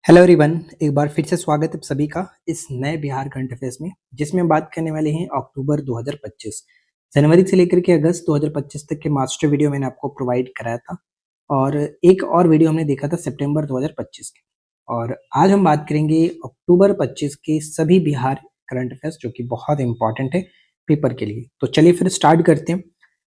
Hello everyone, एक बार फिर से स्वागत है सभी का इस नए बिहार करंट अफेयर्स में, जिसमें हम बात करने वाले हैं अक्टूबर 2025। जनवरी से लेकर के अगस्त 2025 तक के मास्टर वीडियो मैंने आपको प्रोवाइड कराया था और एक और वीडियो हमने देखा था सितंबर 2025 के। और आज हम बात करेंगे अक्टूबर 25 के सभी बिहार करंट अफेयर्स, जो कि बहुत इंपॉर्टेंट है पेपर के लिए। तो चलिए फिर स्टार्ट करते हैं।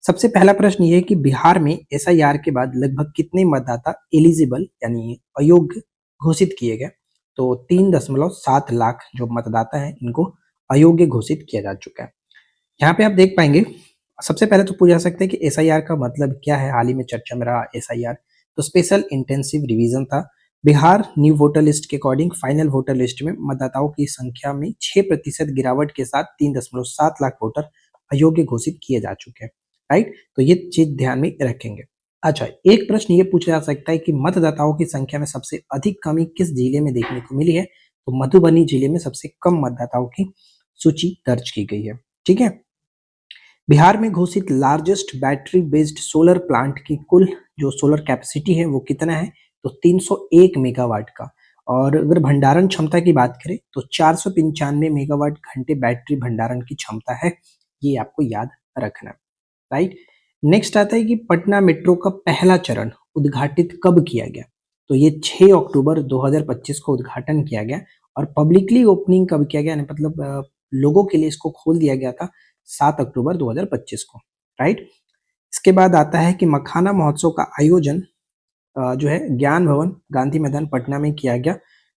सबसे पहला प्रश्न ये है कि बिहार में एसआईआर के बाद लगभग कितने मतदाता एलिजिबल यानी अयोग्य घोषित किए गए। तो 3.7 लाख जो मतदाता हैं इनको अयोग्य घोषित किया जा चुका है। यहाँ पे आप देख पाएंगे, सबसे पहले तो पूछा जा सकता है कि एसआईआर का मतलब क्या है। हाल ही में चर्चा में रहा एसआईआर, तो स्पेशल इंटेंसिव रिवीजन था। बिहार न्यू वोटर लिस्ट के अकॉर्डिंग फाइनल वोटर लिस्ट में मतदाताओं की संख्या में 6% गिरावट के साथ 3.7 लाख वोटर अयोग्य घोषित किए जा चुके हैं। राइट, तो ये चीज ध्यान में रखेंगे। अच्छा, एक प्रश्न ये पूछा जा सकता है कि मतदाताओं की संख्या में सबसे अधिक कमी किस जिले में देखने को मिली है। तो मधुबनी जिले में सबसे कम मतदाताओं की सूची दर्ज की गई है। ठीक है, बिहार में घोषित largest battery based solar plant की कुल जो सोलर कैपेसिटी है वो कितना है। तो 301 मेगावाट का। और अगर भंडारण क्षमता की बात करें तो 495 मेगावाट घंटे बैटरी भंडारण की क्षमता है। ये आपको याद रखना। राइट, नेक्स्ट आता है कि पटना मेट्रो का पहला चरण उद्घाटित कब किया गया। तो ये 6 अक्टूबर 2025 को उद्घाटन किया गया और पब्लिकली ओपनिंग कब किया गया, मतलब लोगों के लिए इसको खोल दिया गया था 7 अक्टूबर 2025 को। राइट, इसके बाद आता है कि मखाना महोत्सव का आयोजन जो है ज्ञान भवन गांधी मैदान पटना में किया गया।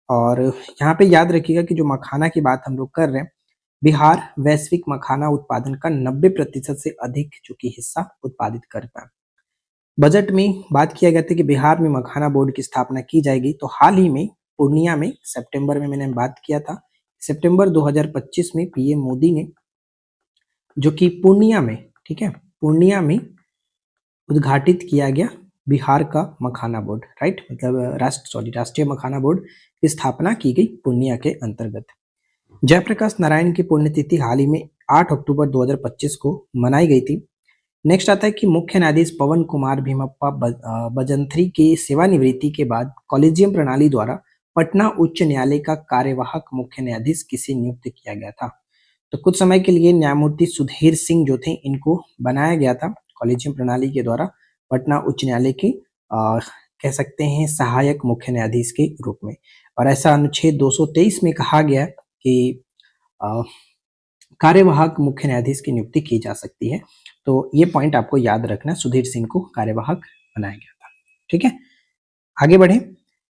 और यहाँ पे याद रखिएगा कि जो मखाना की बात हम लोग कर रहे हैं, बिहार वैश्विक मखाना उत्पादन का 90% से अधिक जो कि हिस्सा उत्पादित करता है। बजट में बात किया गया था कि बिहार में मखाना बोर्ड की स्थापना की जाएगी। तो हाल ही में पूर्णिया में सितंबर में मैंने बात किया था, सितंबर 2025 में पीएम मोदी ने जो कि पूर्णिया में, ठीक है, पूर्णिया में उद्घाटित किया गया बिहार का मखाना बोर्ड। राइट, मतलब राष्ट्रीय मखाना बोर्ड की स्थापना की गई पूर्णिया के अंतर्गत। जयप्रकाश नारायण की पुण्यतिथि हाल ही में 8 अक्टूबर 2025 को मनाई गई थी। नेक्स्ट आता है कि मुख्य न्यायाधीश पवन कुमार भीमप्पा बजंत्री की सेवानिवृत्ति के बाद कॉलेजियम प्रणाली द्वारा पटना उच्च न्यायालय का कार्यवाहक मुख्य न्यायाधीश किसे नियुक्त किया गया था। तो कुछ समय के लिए न्यायमूर्ति सुधीर सिंह जो थे इनको बनाया गया था कॉलेजियम प्रणाली के द्वारा पटना उच्च न्यायालय के कह सकते हैं सहायक मुख्य न्यायाधीश के रूप में। और ऐसा अनुच्छेद 223 में कहा गया कि कार्यवाहक मुख्य न्यायाधीश की नियुक्ति की जा सकती है। तो ये पॉइंट आपको याद रखना, सुधीर सिंह को कार्यवाहक बनाया गया था। ठीक है, आगे बढ़े।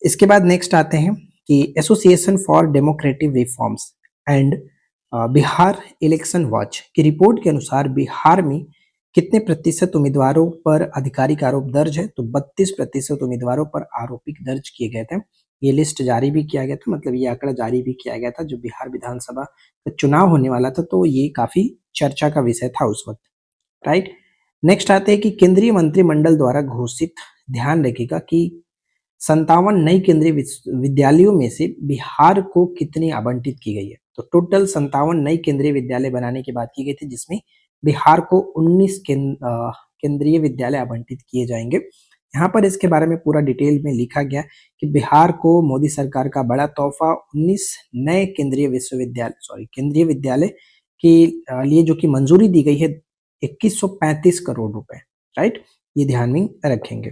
इसके बाद नेक्स्ट आते हैं कि association for democratic reforms and Bihar election watch की रिपोर्ट के अनुसार बिहार में कितने प्रतिशत उम्मीदवारों पर आधिकारिक आरोप दर्ज है। तो 32% उम्मीदवारों पर आरोपित दर्ज किए गए थे। ये लिस्ट जारी भी किया गया था, मतलब ये आंकड़ा जारी भी किया गया था जो बिहार विधानसभा का चुनाव होने वाला था, तो ये काफी चर्चा का विषय था उस वक्त। राइट, नेक्स्ट आते हैं कि केंद्रीय मंत्रिमंडल द्वारा घोषित, ध्यान रखिएगा कि 57 नई केंद्रीय विद्यालयों में से बिहार को कितनी आवंटित की गई है। तो टोटल 57 नई केंद्रीय विद्यालय बनाने की बात की गई थी, जिसमें बिहार को 19 केंद्रीय विद्यालय आवंटित किए जाएंगे। यहाँ पर इसके बारे में पूरा डिटेल में लिखा गया कि बिहार को मोदी सरकार का बड़ा तोहफा 19 नए केंद्रीय विद्यालय के लिए जो कि मंजूरी दी गई है 2135 करोड़ रुपए। राइट, ये ध्यान में रखेंगे।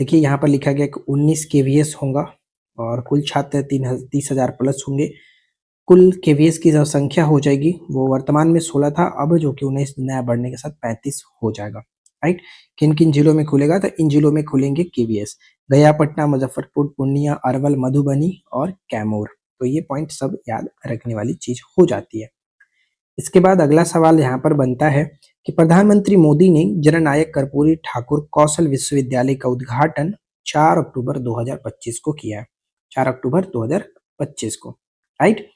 देखिए यहाँ पर लिखा गया कि 19 केवीएस होगा और कुल छात्र 30,000 प्लस होंगे। कुल केवीएस की जो संख्या हो जाएगी वो वर्तमान में 16 था, अब जो कि 19 नया बढ़ने के साथ 35 हो जाएगा। राइट, किन किन जिलों में खुलेगा, तो इन जिलों में खुलेंगे केवीएस गया, पटना, मुजफ्फरपुर, पूर्णिया, अरवल, मधुबनी और कैमूर। तो ये पॉइंट सब याद रखने वाली चीज हो जाती है। इसके बाद अगला सवाल यहाँ पर बनता है कि प्रधानमंत्री मोदी ने जननायक कर्पूरी ठाकुर कौशल विश्वविद्यालय का उद्घाटन 4 अक्टूबर 2025 को किया है। 4 अक्टूबर 2025 को। राइट,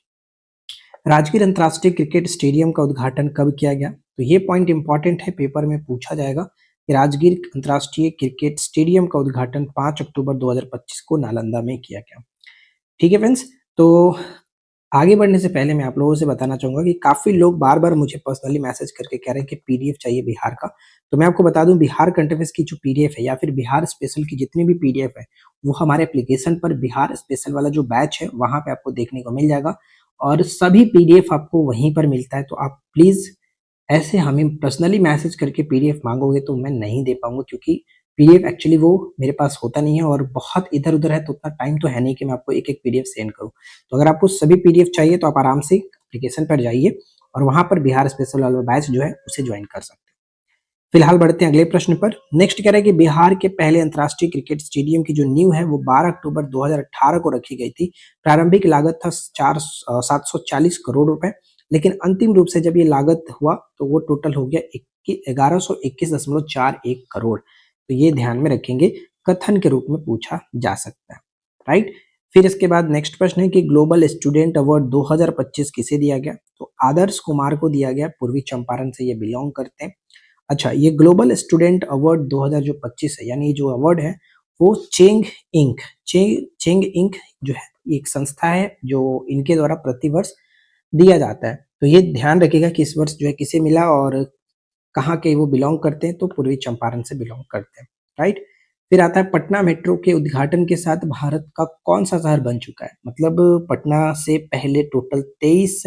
राजगीर अंतर्राष्ट्रीय क्रिकेट स्टेडियम का उद्घाटन कब किया गया। तो ये पॉइंट इंपॉर्टेंट है, पेपर में पूछा जाएगा कि राजगीर अंतर्राष्ट्रीय क्रिकेट स्टेडियम का उद्घाटन 5 अक्टूबर 2025 को नालंदा में किया गया। ठीक है फ्रेंड्स, तो आगे बढ़ने से पहले मैं आप लोगों से बताना चाहूँगा कि काफ़ी लोग बार-बार मुझे पर्सनली मैसेज करके कह रहे हैं कि पीडीएफ चाहिए बिहार का। तो मैं आपको बता दूँ, बिहार करंट अफेयर्स की जो पीडीएफ है या फिर बिहार स्पेशल की जितनी भी पीडीएफ है, वो हमारे एप्लीकेशन पर बिहार स्पेशल वाला जो बैच है, वहाँ पे आपको देखने को मिल जाएगा और सभी पीडीएफ आपको वहीं पर मिलता है। तो आप प्लीज़ ऐसे हमें पर्सनली मैसेज करके पीडीएफ माँगोगे तो मैं नहीं दे पाऊँगा, क्योंकि पीडीएफ एक्चुअली वो मेरे पास होता नहीं है और बहुत इधर-उधर है, तो उतना टाइम तो है नहीं कि मैं आपको एक-एक पीडीएफ सेंड करूँ। तो अगर आपको सभी पीडीएफ चाहिए तो आप आराम से एप्लीकेशन पर जाइए और वहाँ पर बिहार स्पेशल वाला बैच जो है उसे ज्वाइन कर सकते हैं। फिलहाल बढ़ते हैं अगले प्रश्न पर। नेक्स्ट कह रहा है कि बिहार के पहले अंतर्राष्ट्रीय क्रिकेट स्टेडियम की जो नींव है वो 12 अक्टूबर 2018 को रखी गई थी। प्रारंभिक लागत था 740 करोड़ रुपए, लेकिन अंतिम रूप से जब ये लागत हुआ तो वो टोटल हो गया 1121.41 करोड़। तो ये ध्यान में रखेंगे, कथन के रूप में पूछा जा सकता है, राइट। फिर इसके बाद नेक्स्ट प्रश्न है कि ग्लोबल स्टूडेंट अवार्ड 2025 किसे दिया गया? तो आदर्श कुमार को दिया गया, पूर्वी चंपारण से ये बिलोंग करते हैं। अच्छा, ये ग्लोबल स्टूडेंट अवार्ड 2025 है, यानी जो अवार्ड है वो चेंग इंक जो है एक संस्था है जो इनके द्वारा प्रतिवर्ष दिया जाता है। तो ये ध्यान रखिएगा कि इस वर्ष जो है किसे मिला और कहाँ के वो बिलोंग करते हैं, तो पूर्वी चंपारण से बिलोंग करते हैं, राइट। फिर आता है पटना मेट्रो के उद्घाटन के साथ भारत का कौन सा शहर बन चुका है? मतलब पटना से पहले टोटल 23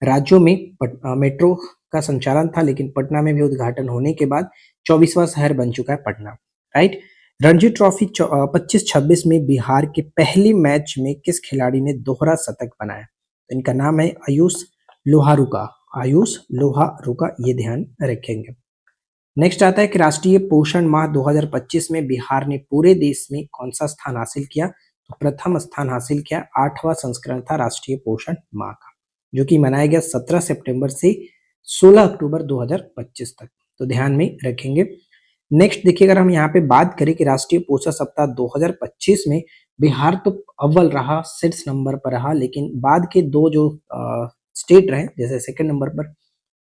राज्यों में मेट्रो का संचालन था, लेकिन पटना में भी उद्घाटन होने के बाद 24वां शहर बन चुका है पटना, राइट। रणजी ट्रॉफी 25-26 में बिहार के पहले मैच में किस खिलाड़ी ने दोहरा शतक बनाया? तो इनका नाम है आयुष लोहारुका, ये ध्यान रखेंगे। नेक्स्ट आता है कि राष्ट्रीय पोषण माह 2025 में बिहार ने पूरे देश में कौन सा स्थान हासिल किया? तो प्रथम स्थान हासिल किया। 8वां संस्करण था राष्ट्रीय पोषण माह का, जो कि मनाया गया 17 सितंबर से 16 अक्टूबर 2025 तक। तो ध्यान में रखेंगे। नेक्स्ट देखिए, अगर हम यहाँ पे बात करें कि राष्ट्रीय पोषण सप्ताह 2025 में बिहार तो अव्वल रहा, शीर्ष नंबर पर रहा, लेकिन बाद के दो जो स्टेट रहे, जैसे सेकंड नंबर पर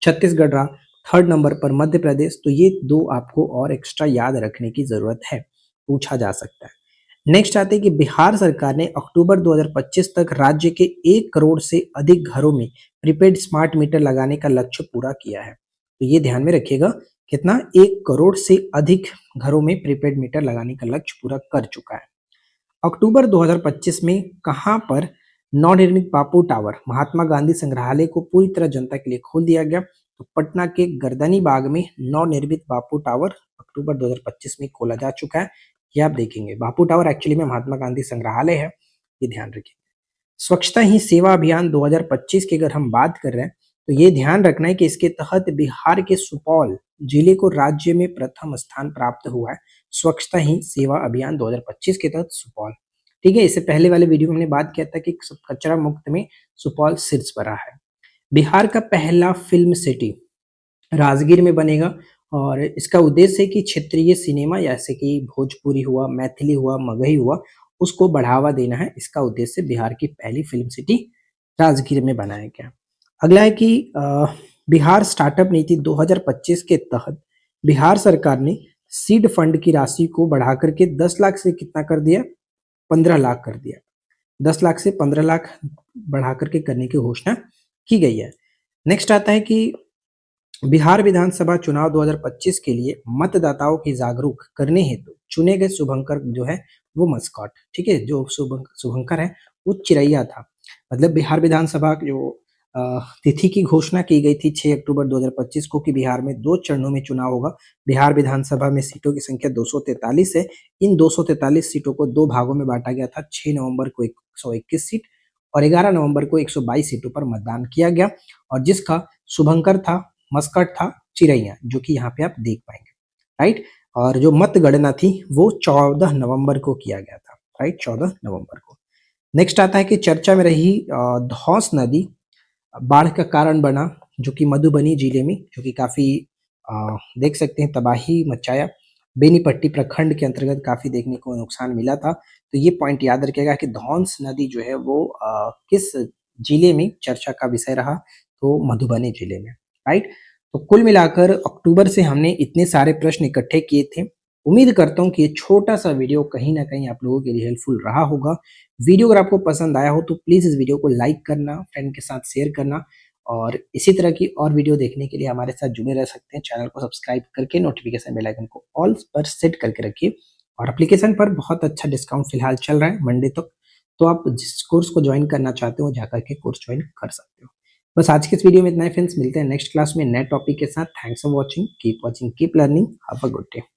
छत्तीसगढ़ रहा, थर्ड नंबर पर मध्य प्रदेश, तो ये दो आपको और एक्स्ट्रा याद रखने की जरूरत है, पूछा जा सकता है। नेक्स्ट आते हैं कि बिहार सरकार ने अक्टूबर 2025 तक राज्य के 1 करोड़ से अधिक घरों में प्रीपेड स्मार्ट मीटर लगाने का लक्ष्य पूरा किया है। तो ये ध्यान में रखिएगा, कितना? 1 करोड़ से अधिक घरों में प्रीपेड मीटर लगाने का लक्ष्य पूरा कर चुका है। अक्टूबर 2025 में कहां पर नवनिर्मित बापू टावर महात्मा गांधी संग्रहालय को पूरी तरह जनता के लिए खोल दिया गया? तो पटना के गर्दनी बाग में नवनिर्मित बापू टावर अक्टूबर 2025 में खोला जा चुका है। ये आप देखेंगे, बापू टावर एक्चुअली में महात्मा गांधी संग्रहालय है, ये ध्यान रखिए। स्वच्छता ही सेवा अभियान 2025 की अगर हम बात कर रहे हैं, तो ये ध्यान रखना है कि इसके तहत बिहार के सुपौल जिले को राज्य में प्रथम स्थान प्राप्त हुआ है। स्वच्छता ही सेवा अभियान 2025 के तहत सुपौल, ठीक है। इससे पहले वाले वीडियो में हमने बात किया था कि कचरा मुक्त में सुपौल शीर्ष पर रहा है। बिहार का पहला फिल्म सिटी राजगीर में बनेगा और इसका उद्देश्य है कि क्षेत्रीय सिनेमा जैसे कि भोजपुरी हुआ, मैथिली हुआ, मगही हुआ, उसको बढ़ावा देना है। इसका उद्देश्य बिहार की पहली फिल्म सिटी राजगीर में बनाया गया। अगला है कि बिहार स्टार्टअप नीति 2025 के तहत बिहार सरकार ने सीड फंड की राशि को बढ़ा करके 10 लाख से कितना कर दिया? 15 लाख कर दिया। 10 लाख से 15 लाख बढ़ा करके करने की घोषणा की गई है। नेक्स्ट आता है कि बिहार विधानसभा चुनाव 2025 के लिए मतदाताओं की जागरूक करने हेतु चुने गए शुभंकर जो है वो मस्कॉट, ठीक है, जो शुभंकर है वो चिरैया था। मतलब बिहार विधानसभा जो तिथि की घोषणा की गई थी 6 अक्टूबर 2025 को कि बिहार में 2 चरणों में चुनाव होगा। बिहार विधानसभा में सीटों की संख्या 243 है। इन 243 सीटों को 2 भागों में बांटा गया था। 6 नवंबर को 121 सीट और 11 नवंबर को 122 सीटों पर मतदान किया गया और जिसका शुभंकर था, मस्कट था, चिरैया, जो कि यहाँ पे आप देख पाएंगे, राइट। और जो मतगणना थी वो 14 नवंबर को किया गया था, राइट, 14 नवंबर को। नेक्स्ट आता है कि चर्चा में रही धौंस नदी बाढ़ का कारण बना, जो कि मधुबनी जिले में, जो कि काफी देख सकते हैं तबाही मचाया। बेनीपट्टी प्रखंड के अंतर्गत काफी देखने को नुकसान मिला था। तो ये पॉइंट याद रखिएगा कि धौंस नदी जो है वो किस जिले में चर्चा का विषय रहा? तो मधुबनी जिले में, राइट। तो कुल मिलाकर अक्टूबर से हमने इतने सारे प्रश्न इकट्ठे किए थे उम्मीद करता हूँ कि ये छोटा-सा वीडियो कहीं न कहीं आप लोगों के लिए हेल्पफुल रहा होगा। वीडियो अगर आपको पसंद आया हो तो प्लीज़ इस वीडियो को लाइक करना, फ्रेंड के साथ शेयर करना और इसी तरह की और वीडियो देखने के लिए हमारे साथ जुड़े रह सकते हैं। चैनल को सब्सक्राइब करके नोटिफ़िकेशन बेल आइकन को ऑल पर सेट करके रखिए और एप्लीकेशन पर बहुत अच्छा डिस्काउंट फिलहाल चल रहा है मंडे तक, तो आप जिस कोर्स को जॉइन करना चाहते हो जाकर के कोर्स जॉइन कर सकते हो। बस आज के इस वीडियो में इतना ही फ्रेंड्स, मिलते हैं नेक्स्ट क्लास में नए टॉपिक के साथ। Thanks for watching, keep learning, have a good day.